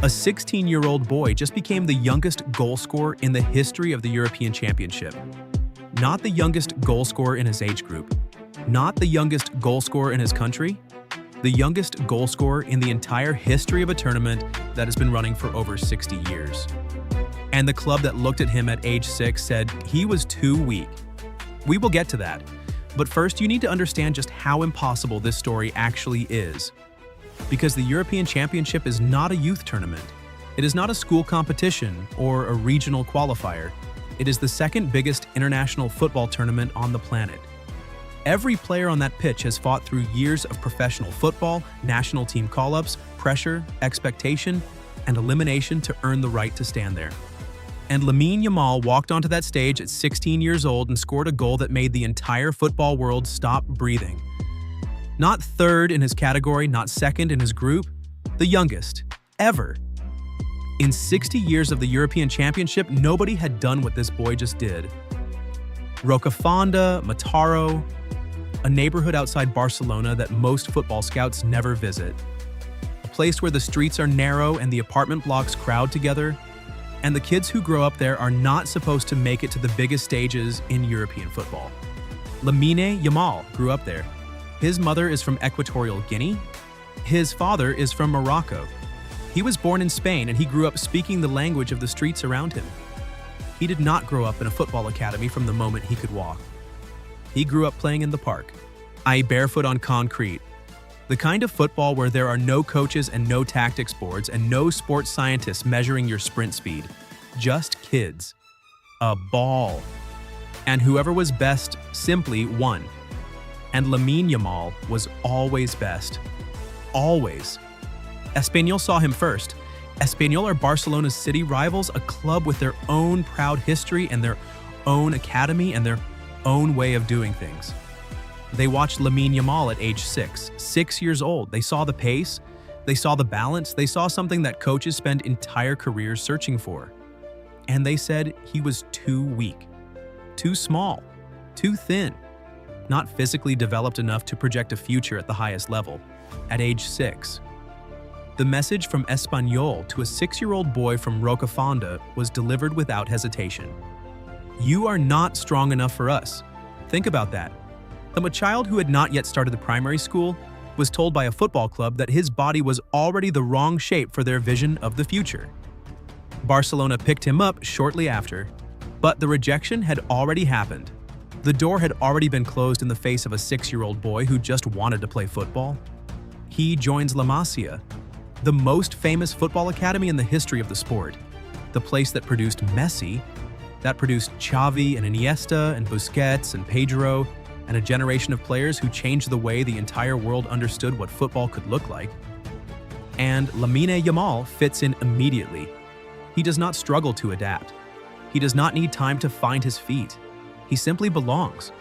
A 16-year-old boy just became the youngest goal scorer in the history of the European Championship. Not the youngest goal scorer in his age group, not the youngest goal scorer in his country, the youngest goal scorer in the entire history of a tournament that has been running for over 60 years. And the club that looked at him at age 6 said he was too weak. We will get to that, but first you need to understand just how impossible this story actually is. Because the European Championship is not a youth tournament. It is not a school competition or a regional qualifier. It is the second biggest international football tournament on the planet. Every player on that pitch has fought through years of professional football, national team call-ups, pressure, expectation, and elimination to earn the right to stand there. And Lamine Yamal walked onto that stage at 16 years old and scored a goal that made the entire football world stop breathing. Not third in his category, not second in his group, the youngest, ever. In 60 years of the European Championship, nobody had done what this boy just did. Rocafonda, Mataro, a neighborhood outside Barcelona that most football scouts never visit. A place where the streets are narrow and the apartment blocks crowd together, and the kids who grow up there are not supposed to make it to the biggest stages in European football. Lamine Yamal grew up there. His mother is from Equatorial Guinea. His father is from Morocco. He was born in Spain and he grew up speaking the language of the streets around him. He did not grow up in a football academy from the moment he could walk. He grew up playing in the park, i.e. barefoot on concrete. The kind of football where there are no coaches and no tactics boards and no sports scientists measuring your sprint speed. Just kids. A ball. And whoever was best simply won. And Lamine Yamal was always best. Always. Espanyol saw him first. Espanyol are Barcelona's city rivals, a club with their own proud history and their own academy and their own way of doing things. They watched Lamine Yamal at age 6 years old. They saw the pace, they saw the balance, they saw something that coaches spend entire careers searching for. And they said he was too weak, too small, too thin, not physically developed enough to project a future at the highest level, at age 6. The message from Espanyol to a 6-year-old boy from Rocafonda was delivered without hesitation. You are not strong enough for us. Think about that. From a child who had not yet started the primary school was told by a football club that his body was already the wrong shape for their vision of the future. Barcelona picked him up shortly after, but the rejection had already happened. The door had already been closed in the face of a 6-year-old boy who just wanted to play football. He joins La Masia, the most famous football academy in the history of the sport, the place that produced Messi, that produced Xavi and Iniesta and Busquets and Pedro, and a generation of players who changed the way the entire world understood what football could look like. And Lamine Yamal fits in immediately. He does not struggle to adapt. He does not need time to find his feet. He simply belongs.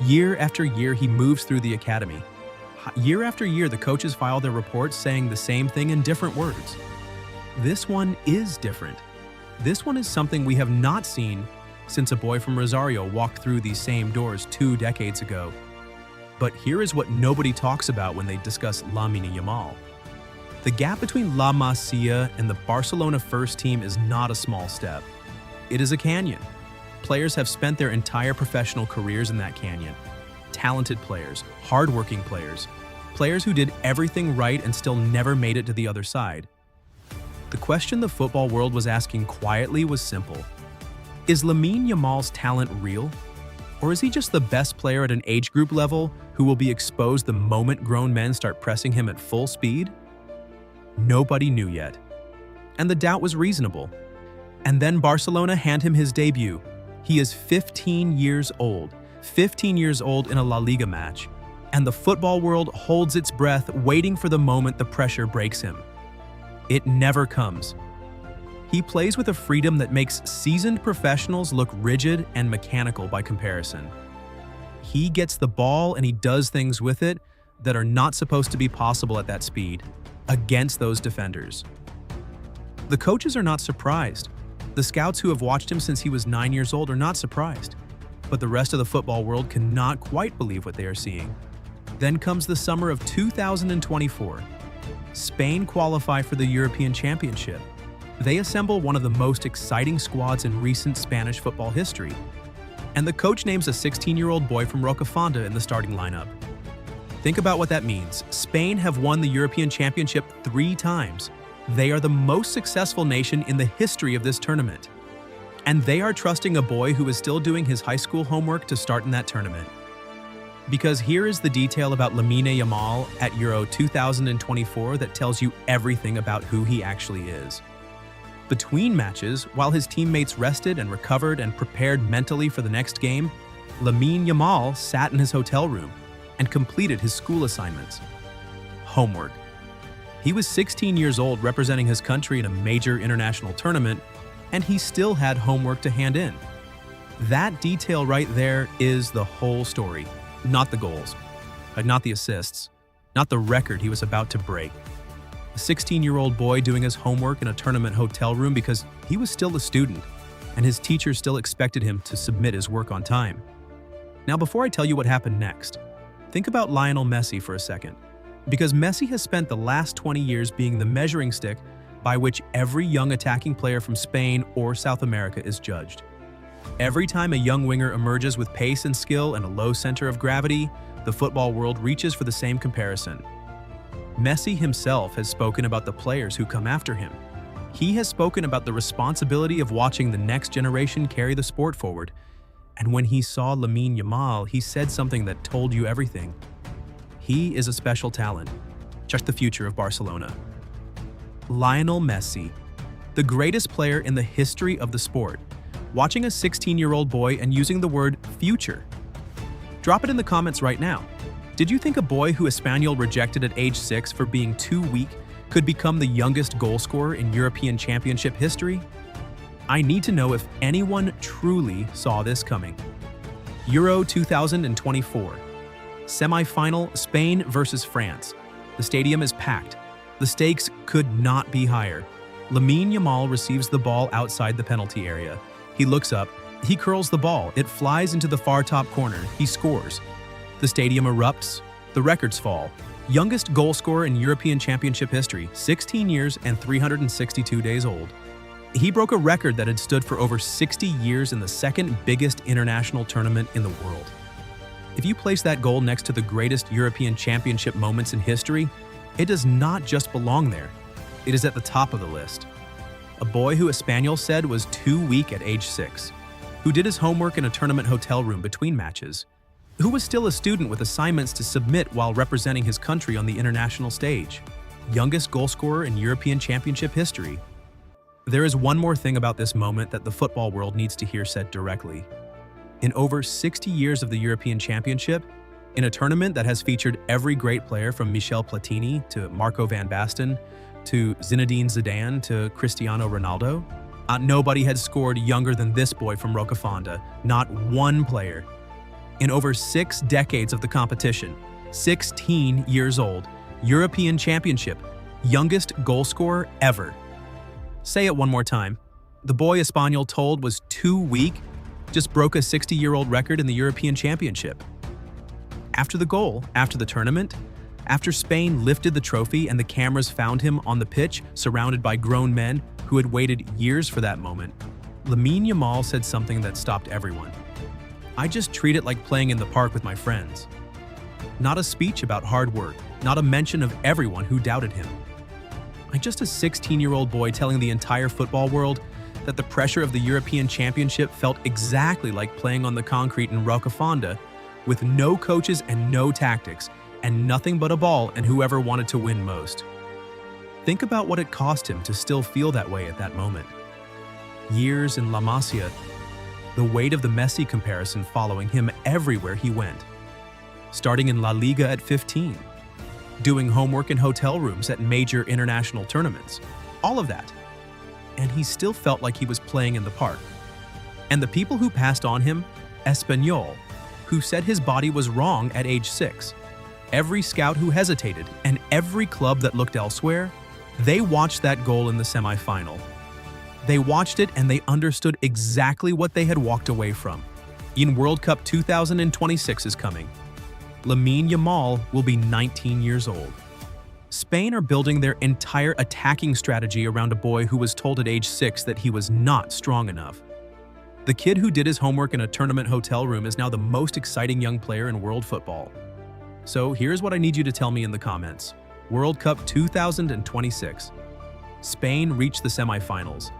Year after year, he moves through the academy. Year after year, the coaches file their reports saying the same thing in different words. This one is different. This one is something we have not seen since a boy from Rosario walked through these same doors 2 decades ago. But here is what nobody talks about when they discuss Lamine Yamal. The gap between La Masia and the Barcelona first team is not a small step. It is a canyon. Players have spent their entire professional careers in that canyon. Talented players, hardworking players, players who did everything right and still never made it to the other side. The question the football world was asking quietly was simple. Is Lamine Yamal's talent real? Or is he just the best player at an age group level who will be exposed the moment grown men start pressing him at full speed? Nobody knew yet. And the doubt was reasonable. And then Barcelona hand him his debut. He is 15 years old. 15 years old in a La Liga match, and the football world holds its breath waiting for the moment the pressure breaks him. It never comes. He plays with a freedom that makes seasoned professionals look rigid and mechanical by comparison. He gets the ball and he does things with it that are not supposed to be possible at that speed, against those defenders. The coaches are not surprised. The scouts who have watched him since he was 9 years old are not surprised. But the rest of the football world cannot quite believe what they are seeing. Then comes the summer of 2024. Spain qualify for the European Championship. They assemble one of the most exciting squads in recent Spanish football history. And the coach names a 16-year-old boy from Rocafonda in the starting lineup. Think about what that means. Spain have won the European Championship 3 times. They are the most successful nation in the history of this tournament. And they are trusting a boy who is still doing his high school homework to start in that tournament. Because here is the detail about Lamine Yamal at Euro 2024 that tells you everything about who he actually is. Between matches, while his teammates rested and recovered and prepared mentally for the next game, Lamine Yamal sat in his hotel room and completed his school assignments. Homework. He was 16 years old representing his country in a major international tournament, and he still had homework to hand in. That detail right there is the whole story, not the goals, not the assists, not the record he was about to break. A 16-year-old boy doing his homework in a tournament hotel room because he was still a student, and his teacher still expected him to submit his work on time. Now, before I tell you what happened next, think about Lionel Messi for a second, because Messi has spent the last 20 years being the measuring stick by which every young attacking player from Spain or South America is judged. Every time a young winger emerges with pace and skill and a low center of gravity, the football world reaches for the same comparison. Messi himself has spoken about the players who come after him. He has spoken about the responsibility of watching the next generation carry the sport forward. And when he saw Lamine Yamal, he said something that told you everything. He is a special talent. Check the future of Barcelona. Lionel Messi, the greatest player in the history of the sport, watching a 16-year-old boy and using the word future. Drop it in the comments right now. Did you think a boy who Espanyol rejected at age 6 for being too weak could become the youngest goal scorer in European Championship history? I need to know if anyone truly saw this coming. Euro 2024. Semi-final Spain versus France. The stadium is packed. The stakes could not be higher. Lamine Yamal receives the ball outside the penalty area. He looks up. He curls the ball. It flies into the far top corner. He scores. The stadium erupts. The records fall. Youngest goal scorer in European Championship history, 16 years and 362 days old. He broke a record that had stood for over 60 years in the second biggest international tournament in the world. If you place that goal next to the greatest European Championship moments in history, it does not just belong there. It is at the top of the list. A boy who Espanyol said was too weak at age 6, who did his homework in a tournament hotel room between matches, who was still a student with assignments to submit while representing his country on the international stage, youngest goal scorer in European Championship history. There is one more thing about this moment that the football world needs to hear said directly. In over 60 years of the European Championship, in a tournament that has featured every great player from Michel Platini to Marco van Basten to Zinedine Zidane to Cristiano Ronaldo, nobody had scored younger than this boy from Rocafonda, not one player. In over 6 decades of the competition, 16 years old, European Championship, youngest goal scorer ever. Say it one more time. The boy Espanyol told was too weak just broke a 60-year-old record in the European Championship. After the goal, after the tournament, after Spain lifted the trophy and the cameras found him on the pitch surrounded by grown men who had waited years for that moment, Lamine Yamal said something that stopped everyone. I just treat it like playing in the park with my friends. Not a speech about hard work, not a mention of everyone who doubted him. I'm just a 16-year-old boy telling the entire football world that the pressure of the European Championship felt exactly like playing on the concrete in Rocafonda, with no coaches and no tactics, and nothing but a ball and whoever wanted to win most. Think about what it cost him to still feel that way at that moment. Years in La Masia, the weight of the Messi comparison following him everywhere he went. Starting in La Liga at 15, doing homework in hotel rooms at major international tournaments, all of that. And he still felt like he was playing in the park. And the people who passed on him, Espanyol, who said his body was wrong at age 6, every scout who hesitated, and every club that looked elsewhere, they watched that goal in the semi-final. They watched it and they understood exactly what they had walked away from. In World Cup 2026 is coming. Lamine Yamal will be 19 years old. Spain are building their entire attacking strategy around a boy who was told at age 6 that he was not strong enough. The kid who did his homework in a tournament hotel room is now the most exciting young player in world football. So here's what I need you to tell me in the comments. World Cup 2026. Spain reached the semifinals.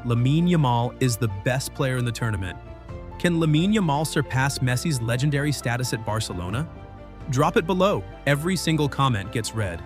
Lamine Yamal is the best player in the tournament. Can Lamine Yamal surpass Messi's legendary status at Barcelona? Drop it below. Every single comment gets read.